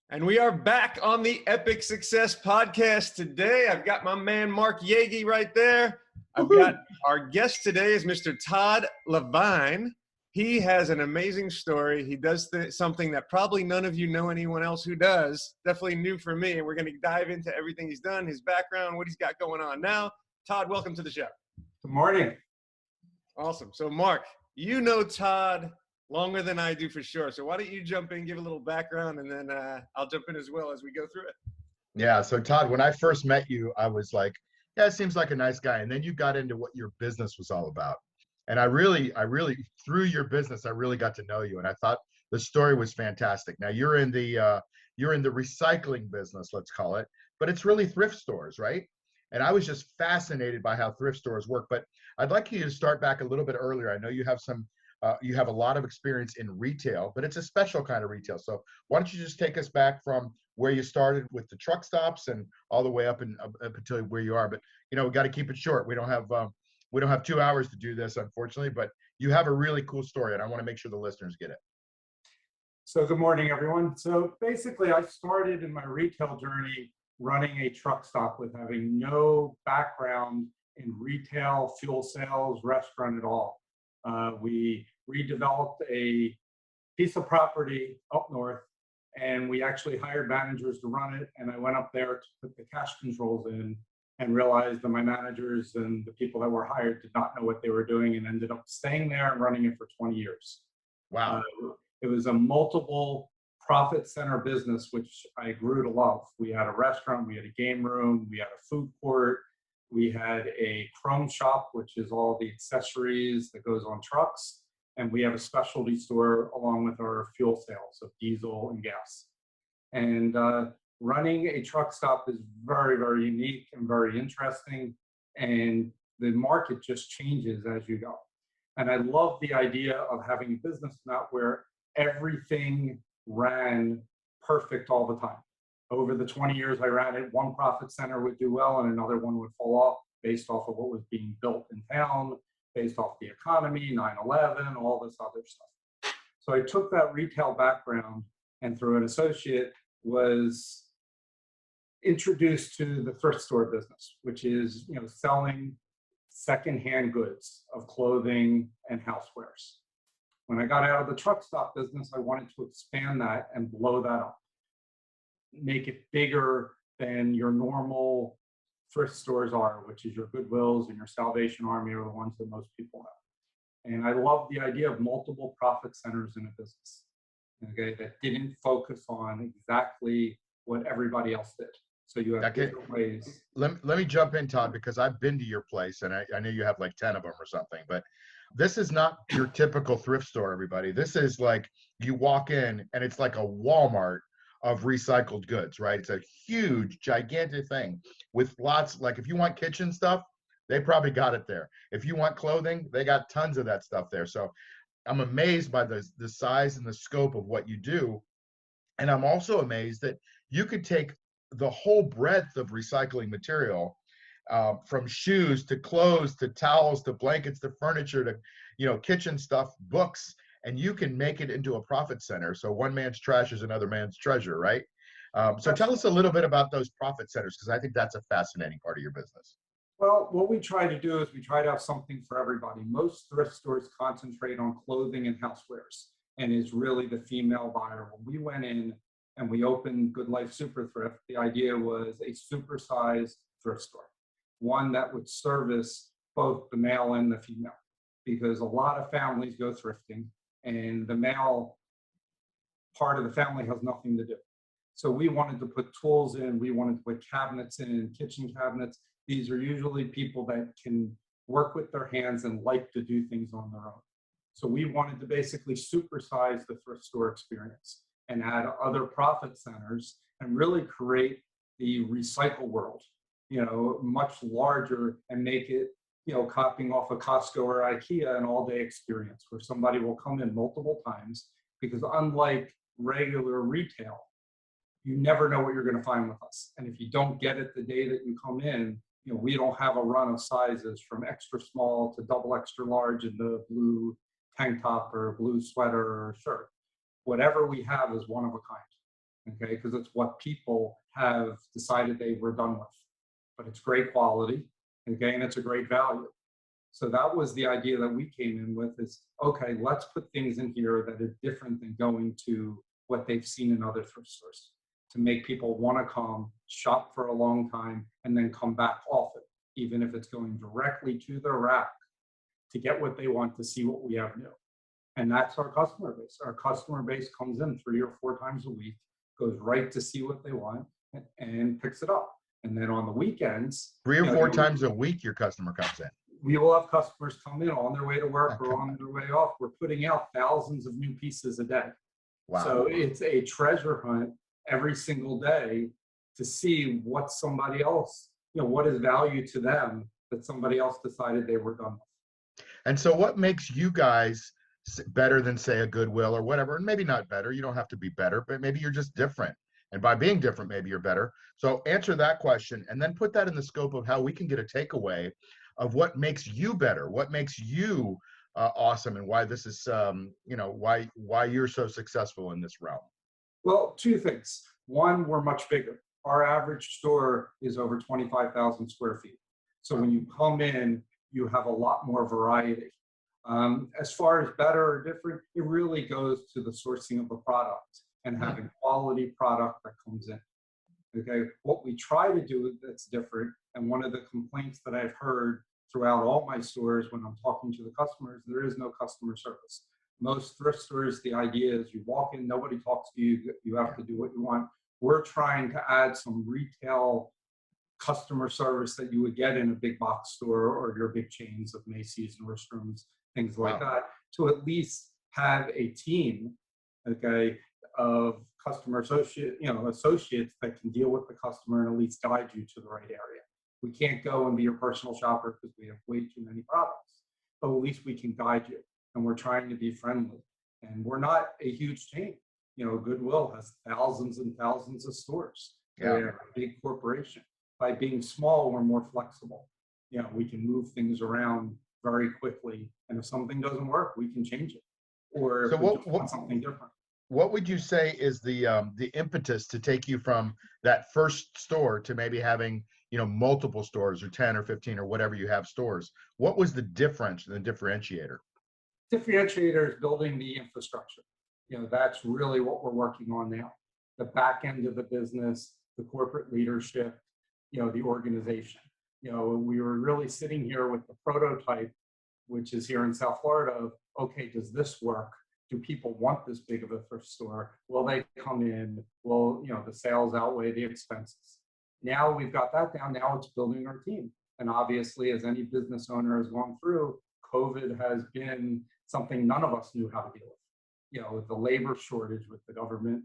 And we are back on the Epic Success Podcast today. I've got my man, Mark Yagi, right there. I've got our guest today is Mr. Todd Levine. He has an amazing story. He does something that probably none of you know anyone else who does. Definitely new for me. And we're going to dive into everything he's done, his background, what he's got going on now. Todd, welcome to the show. Good morning. Awesome. So, Mark, you know Todd longer than I do for sure. So why don't you jump in, give a little background, and then I'll jump in as well as we go through it. Yeah. So Todd, when I first met you, I was like, yeah, it seems like a nice guy. And then you got into what your business was all about. And I really, through your business, I really got to know you. And I thought the story was fantastic. Now you're in the recycling business, let's call it, but it's really thrift stores, right? And I was just fascinated by how thrift stores work. But I'd like you to start back a little bit earlier. I know you have a lot of experience in retail, but it's a special kind of retail. So why don't you just take us back from where you started with the truck stops and all the way up until where you are. But we got to keep it short. We don't have 2 hours to do this, unfortunately. But you have a really cool story, and I want to make sure the listeners get it. So good morning, everyone. So basically, I started in my retail journey running a truck stop with having no background in retail, fuel sales, restaurant at all. We redeveloped a piece of property up north, and we actually hired managers to run it. And I went up there to put the cash controls in and realized that my managers and the people that were hired did not know what they were doing, and ended up staying there and running it for 20 years. Wow. It was a multiple profit center business, which I grew to love. We had a restaurant, we had a game room, we had a food court, we had a chrome shop, which is all the accessories that goes on trucks. And we have a specialty store along with our fuel sales of diesel and gas. And running a truck stop is very, very unique and very interesting. And the market just changes as you go. And I love the idea of having a business map where everything ran perfect all the time. Over the 20 years I ran it, one profit center would do well and another one would fall off based off of what was being built in town, based off the economy, 9/11, all this other stuff. So I took that retail background and through an associate was introduced to the thrift store business, which is selling secondhand goods of clothing and housewares. When I got out of the truck stop business, I wanted to expand that and blow that up, make it bigger than your normal thrift stores are, which is your Goodwills and your Salvation Army are the ones that most people know. And I love the idea of multiple profit centers in a business, okay, that didn't focus on exactly what everybody else did. So you have different ways. Let me jump in, Todd, because I've been to your place, and I know you have like 10 of them or something, but this is not your typical thrift store, everybody. This is like you walk in and it's like a Walmart of recycled goods, right? It's a huge, gigantic thing with lots, like if you want kitchen stuff, they probably got it there. If you want clothing, they got tons of that stuff there. So I'm amazed by the size and the scope of what you do. And I'm also amazed that you could take the whole breadth of recycling material, from shoes to clothes to towels to blankets to furniture to kitchen stuff, books, and you can make it into a profit center. So one man's trash is another man's treasure, right? So tell us a little bit about those profit centers, because I think that's a fascinating part of your business. Well, what we try to do is we try to have something for everybody. Most thrift stores concentrate on clothing and housewares, and is really the female buyer. When we went in and we opened Good Life Super Thrift, the idea was a supersized thrift store, one that would service both the male and the female, because a lot of families go thrifting and the male part of the family has nothing to do. So we wanted to put tools in, we wanted to put cabinets in, kitchen cabinets. These are usually people that can work with their hands and like to do things on their own. So we wanted to basically supersize the thrift store experience and add other profit centers and really create the recycle world, much larger, and make it, copying off of Costco or IKEA, an all-day experience where somebody will come in multiple times, because unlike regular retail, you never know what you're going to find with us. And if you don't get it the day that you come in, we don't have a run of sizes from extra small to double extra large in the blue tank top or blue sweater or shirt. Whatever we have is one of a kind. okay? Because it's what people have decided they were done with. But it's great quality, okay, and it's a great value. So that was the idea that we came in with is, okay, let's put things in here that are different than going to what they've seen in other thrift stores to make people want to come, shop for a long time, and then come back often, even if it's going directly to their rack to get what they want, to see what we have new. And that's our customer base. Our customer base comes in 3 or 4 times a week, goes right to see what they want, and picks it up. And then on the weekends, 3 or 4 times a week, your customer comes in. we will have customers come in on their way to work or Okay. on their way off. We're putting out thousands of new pieces a day. Wow. So it's a treasure hunt every single day to see what somebody else, what is value to them that somebody else decided they were done with. And so what makes you guys better than, say, a Goodwill or whatever? And maybe not better. You don't have to be better, but maybe you're just different. And by being different, maybe you're better. So answer that question and then put that in the scope of how we can get a takeaway of what makes you better, what makes you awesome, and why this is, why you're so successful in this realm. Well, 2 things. One, we're much bigger. Our average store is over 25,000 square feet. So when you come in, you have a lot more variety. As far as better or different, it really goes to the sourcing of the product and having quality product that comes in. Okay, what we try to do that's different, and one of the complaints that I've heard throughout all my stores when I'm talking to the customers, there is no customer service. Most thrift stores, the idea is you walk in, nobody talks to you, you have to do what you want. We're trying to add some retail customer service that you would get in a big box store or your big chains of Macy's, Nordstrom's, things like that, to at least have a team, okay, of customer associates that can deal with the customer and at least guide you to the right area. We can't go and be your personal shopper because we have way too many products, but at least we can guide you. And we're trying to be friendly. And we're not a huge chain. Goodwill has thousands and thousands of stores. Yeah. They're a big corporation. By being small, we're more flexible. We can move things around very quickly. And if something doesn't work, we can change it. Or So if we just want something different. What would you say is the impetus to take you from that first store to maybe having, multiple stores or 10 or 15 or whatever you have stores? What was the difference, the differentiator? Differentiator is building the infrastructure. That's really what we're working on now. The back end of the business, the corporate leadership, the organization. We were really sitting here with the prototype, which is here in South Florida, of, okay, does this work? Do people want this big of a thrift store? Will they come in? Will, the sales outweigh the expenses? Now we've got that down. Now it's building our team. And obviously, as any business owner has gone through, COVID has been something none of us knew how to deal with. With the labor shortage, with the government,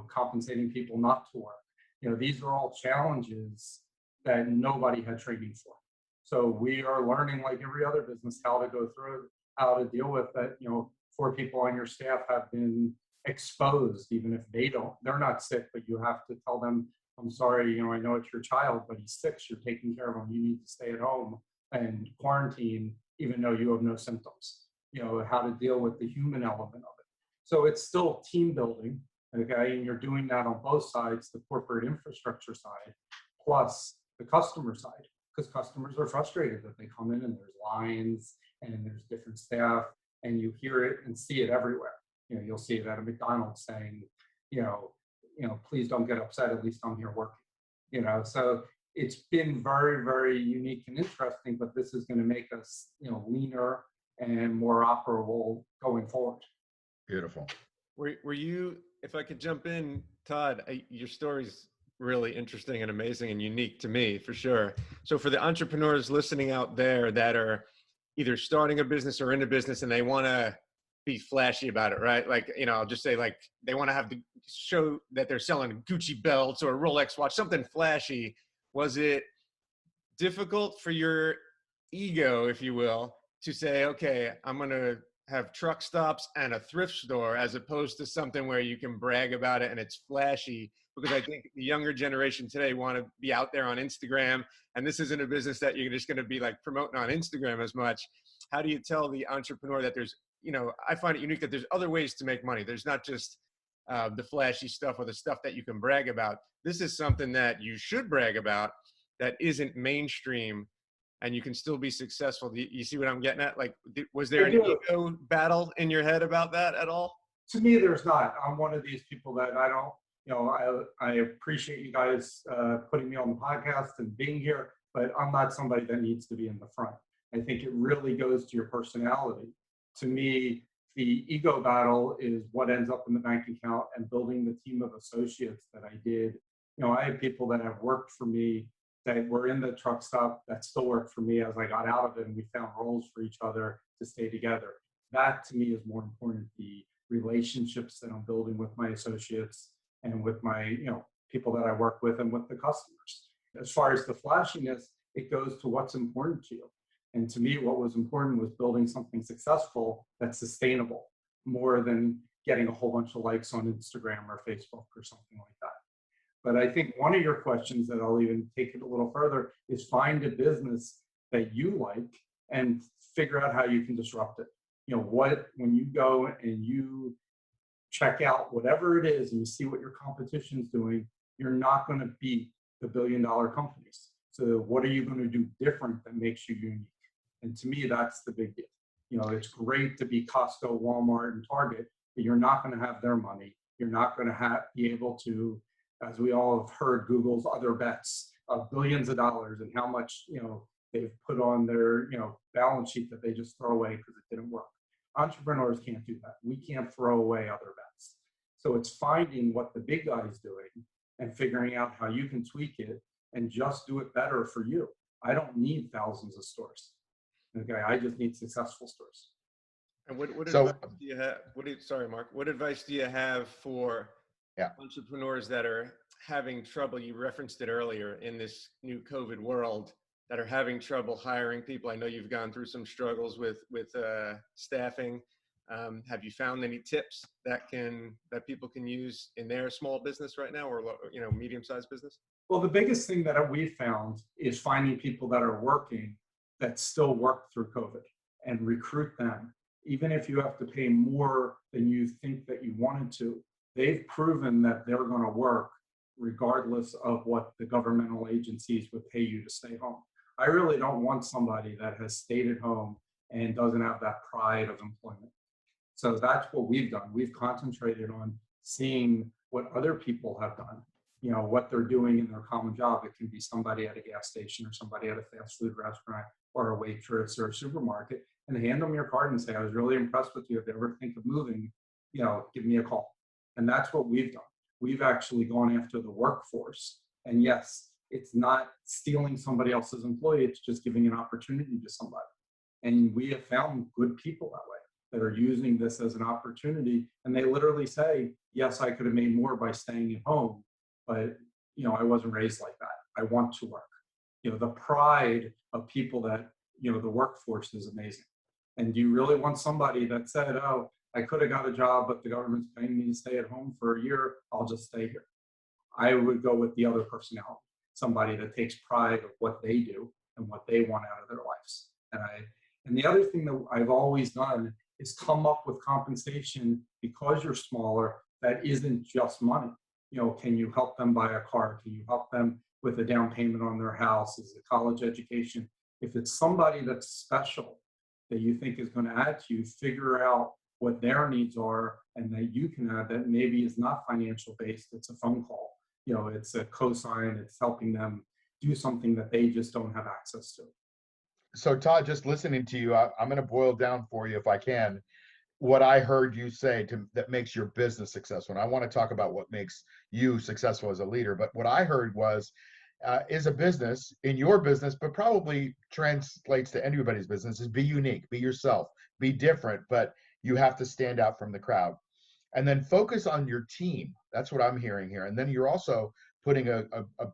compensating people not to work. These are all challenges that nobody had training for. So we are learning, like every other business, how to go through, how to deal with that. 4 people on your staff have been exposed, even if they're not sick, but you have to tell them, I'm sorry, I know it's your child, but he's sick, so you're taking care of him. You need to stay at home and quarantine, even though you have no symptoms. How to deal with the human element of it. So it's still team building, okay? And you're doing that on both sides, the corporate infrastructure side, plus the customer side, because customers are frustrated that they come in and there's lines and there's different staff, and you hear it and see it everywhere. You'll see it at a McDonald's saying, please don't get upset, at least I'm here working. So it's been very, very unique and interesting, but this is going to make us, leaner and more operable going forward. Beautiful. Were you, if I could jump in, Todd, your story's really interesting and amazing and unique to me, for sure. So for the entrepreneurs listening out there that are either starting a business or in a business and they want to be flashy about it, right? Like, I'll just say, like, they want to have to show that they're selling Gucci belts or a Rolex watch, something flashy. Was it difficult for your ego, if you will, to say, okay, I'm going to have truck stops and a thrift store, as opposed to something where you can brag about it and it's flashy? Because I think the younger generation today want to be out there on Instagram, and this isn't a business that you're just going to be like promoting on Instagram as much. How do you tell the entrepreneur that there's, I find it unique that there's other ways to make money. There's not just the flashy stuff or the stuff that you can brag about. This is something that you should brag about that isn't mainstream, and you can still be successful. Do you see what I'm getting at? Like, was there I an do. ego battle in your head about that at all? To me, there's not. I'm one of these people that I don't, I appreciate you guys putting me on the podcast and being here, but I'm not somebody that needs to be in the front. I think it really goes to your personality. To me, the ego battle is what ends up in the bank account, and building the team of associates that I did. I have people that have worked for me that were in the truck stop that still work for me as I got out of it, and we found roles for each other to stay together. That to me is more important. The relationships that I'm building with my associates and with my, people that I work with and with the customers. As far as the flashiness, it goes to what's important to you. And to me, what was important was building something successful that's sustainable, more than getting a whole bunch of likes on Instagram or Facebook or something like that. But I think one of your questions that I'll even take it a little further is find a business that you like and figure out how you can disrupt it. When you go and you check out whatever it is and you see what your competition's doing, you're not going to beat the billion-dollar companies. So what are you going to do different that makes you unique? And to me, that's the big deal. It's great to be Costco, Walmart, and Target, but you're not going to have their money. You're not going to be able to, as we all have heard, Google's other bets of billions of dollars and how much, they've put on their, balance sheet that they just throw away because it didn't work. Entrepreneurs can't do that. We can't throw away other bets. So it's finding what the big guy's doing and figuring out how you can tweak it and just do it better for you. I don't need thousands of stores. Okay, I just need successful stores. And what advice do you have? Sorry, Mark. What advice do you have for entrepreneurs that are having trouble? You referenced it earlier, in this new COVID world, that are having trouble hiring people. I know you've gone through some struggles with staffing. Have you found any tips that people can use in their small business right now, or medium-sized business? Well, the biggest thing that we found is finding people that are working that still work through COVID and recruit them. Even if you have to pay more than you think that you wanted to, they've proven that they're going to work regardless of what the governmental agencies would pay you to stay home. I really don't want somebody that has stayed at home and doesn't have that pride of employment. So that's what we've done. We've concentrated on seeing what other people have done, what they're doing in their common job. It can be somebody at a gas station or somebody at a fast food restaurant or a waitress or a supermarket, and hand them your card and say, I was really impressed with you. If you ever think of moving, give me a call. And that's what we've done. We've actually gone after the workforce. And yes, it's not stealing somebody else's employee. It's just giving an opportunity to somebody. And we have found good people that way, that are using this as an opportunity. And they literally say, yes, I could have made more by staying at home, but I wasn't raised like that. I want to work. The pride of people that, the workforce is amazing. And do you really want somebody that said, oh, I could have got a job, but the government's paying me to stay at home for a year, I'll just stay here? I would go with the other personality, somebody that takes pride of what they do and what they want out of their lives. And the other thing that I've always done is come up with compensation, because you're smaller, that isn't just money. Can you help them buy a car? Can you help them with a down payment on their house? Is it college education? If it's somebody that's special that you think is going to add to you, figure out what their needs are and that you can add, that maybe is not financial based. It's a phone call. It's a cosign. It's helping them do something that they just don't have access to. So Todd, just listening to you, I'm going to boil down for you, if I can, what I heard you say that makes your business successful. And I want to talk about what makes you successful as a leader. But what I heard was, is a business, in your business, but probably translates to anybody's business, is be unique, be yourself, be different, but you have to stand out from the crowd. And then focus on your team. That's what I'm hearing here. And then you're also putting a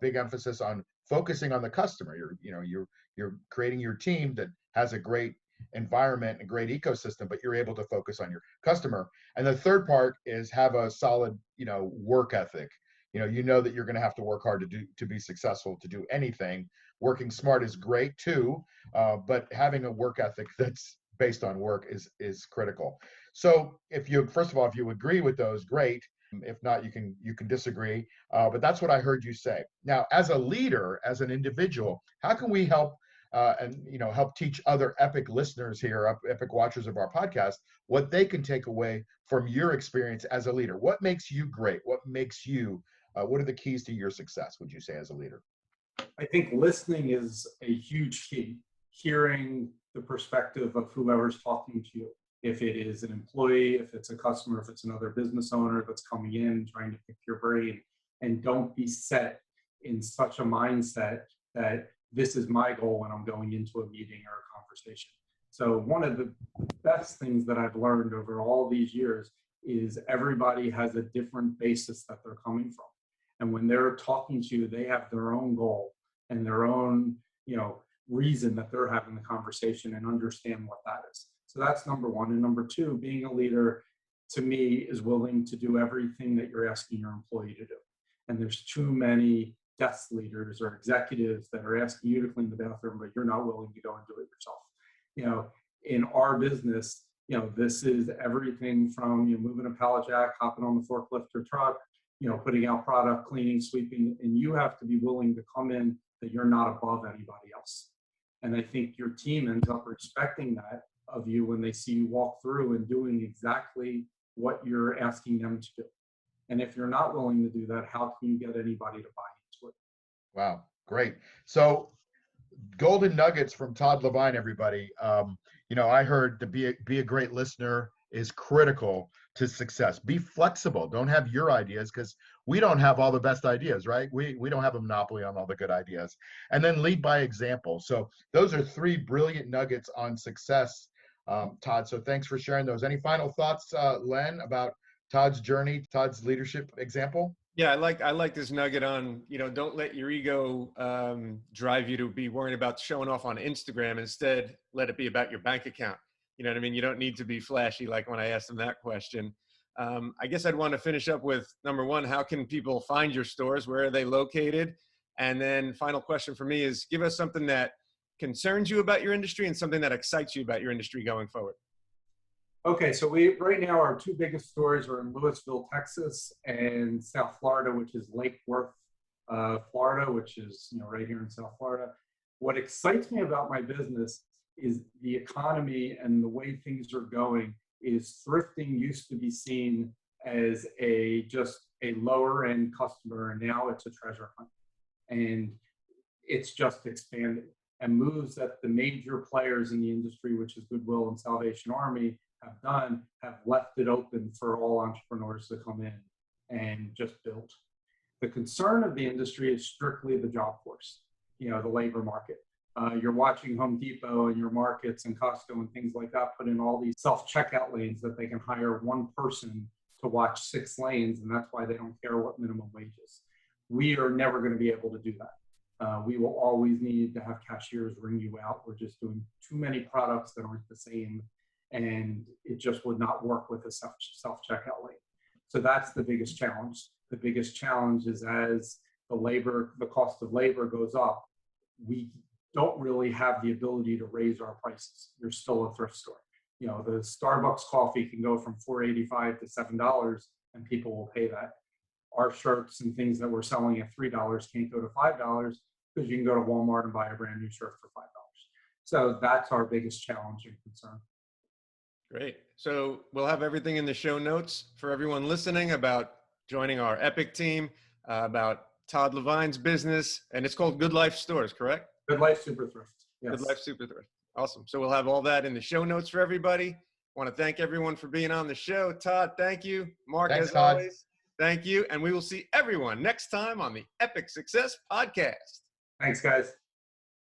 big emphasis on focusing on the customer. You're creating your team that has a great environment and a great ecosystem, but you're able to focus on your customer. And the third part is have a solid, work ethic. You know that you're going to have to work hard to be successful, to do anything. Working smart is great too, but having a work ethic that's based on work is critical. So if you agree with those, great. If not, you can disagree. But that's what I heard you say. Now, as a leader, as an individual, how can we help and help teach other Epic listeners here, Epic watchers of our podcast, what they can take away from your experience as a leader? What makes you great? What makes you? What are the keys to your success? Would you say as a leader? I think listening is a huge key. Hearing the perspective of whoever's talking to you. If it is an employee, if it's a customer, if it's another business owner that's coming in trying to pick your brain, and don't be set in such a mindset that this is my goal when I'm going into a meeting or a conversation. So one of the best things that I've learned over all these years is everybody has a different basis that they're coming from. And when they're talking to you, they have their own goal and their own, reason that they're having the conversation, and understand what that is. So that's number one. And number two, being a leader, to me, is willing to do everything that you're asking your employee to do. And there's too many desk leaders or executives that are asking you to clean the bathroom, but you're not willing to go and do it yourself. In our business, this is everything from moving a pallet jack, hopping on the forklift or truck, putting out product, cleaning, sweeping, and you have to be willing to come in that you're not above anybody else. And I think your team ends up respecting that of you when they see you walk through and doing exactly what you're asking them to do. And if you're not willing to do that, how can you get anybody to buy into it? Wow, great. So golden nuggets from Todd Levine, everybody. I heard to be a great listener is critical to success. Be flexible. Don't have your ideas, because we don't have all the best ideas, right? We don't have a monopoly on all the good ideas. And then lead by example. So those are 3 brilliant nuggets on success, Todd. So thanks for sharing those. Any final thoughts, Len, about Todd's journey, Todd's leadership example? Yeah, I like this nugget on, don't let your ego drive you to be worrying about showing off on Instagram. Instead, let it be about your bank account. You know what I mean? You don't need to be flashy, like when I asked them that question. I guess I'd want to finish up with number one, how can people find your stores? Where are they located? And then final question for me is, give us something that concerns you about your industry and something that excites you about your industry going forward. Okay, so right now our 2 biggest stores are in Louisville, Texas, and South Florida, which is Lake Worth, Florida, which is right here in South Florida. What excites me about my business is the economy and the way things are going. Is thrifting used to be seen as just a lower end customer, and now it's a treasure hunt, and it's just expanded. And moves that the major players in the industry, which is Goodwill and Salvation Army, have left it open for all entrepreneurs to come in and just build. The concern of the industry is strictly the job force, the labor market. You're watching Home Depot and your markets and Costco and things like that put in all these self-checkout lanes that they can hire one person to watch 6 lanes, and that's why they don't care what minimum wage is. We are never going to be able to do that. We will always need to have cashiers ring you out. We're just doing too many products that aren't the same, and it just would not work with a self-checkout lane. So that's the biggest challenge. The biggest challenge is as the cost of labor goes up, we don't really have the ability to raise our prices. You're still a thrift store. The Starbucks coffee can go from $4.85 to $7, and people will pay that. Our shirts and things that we're selling at $3 can't go to $5, because you can go to Walmart and buy a brand new shirt for $5. So that's our biggest challenge and concern. Great. So we'll have everything in the show notes for everyone listening about joining our Epic team, about Todd Levine's business, and it's called Good Life Stores, correct? Good Life Super Thrift. Yes. Good Life Super Thrift. Awesome. So we'll have all that in the show notes for everybody. I want to thank everyone for being on the show. Todd, thank you. Mark, Thanks, as Todd. always, thank you. And we will see everyone next time on the Epic Success Podcast. Thanks, guys.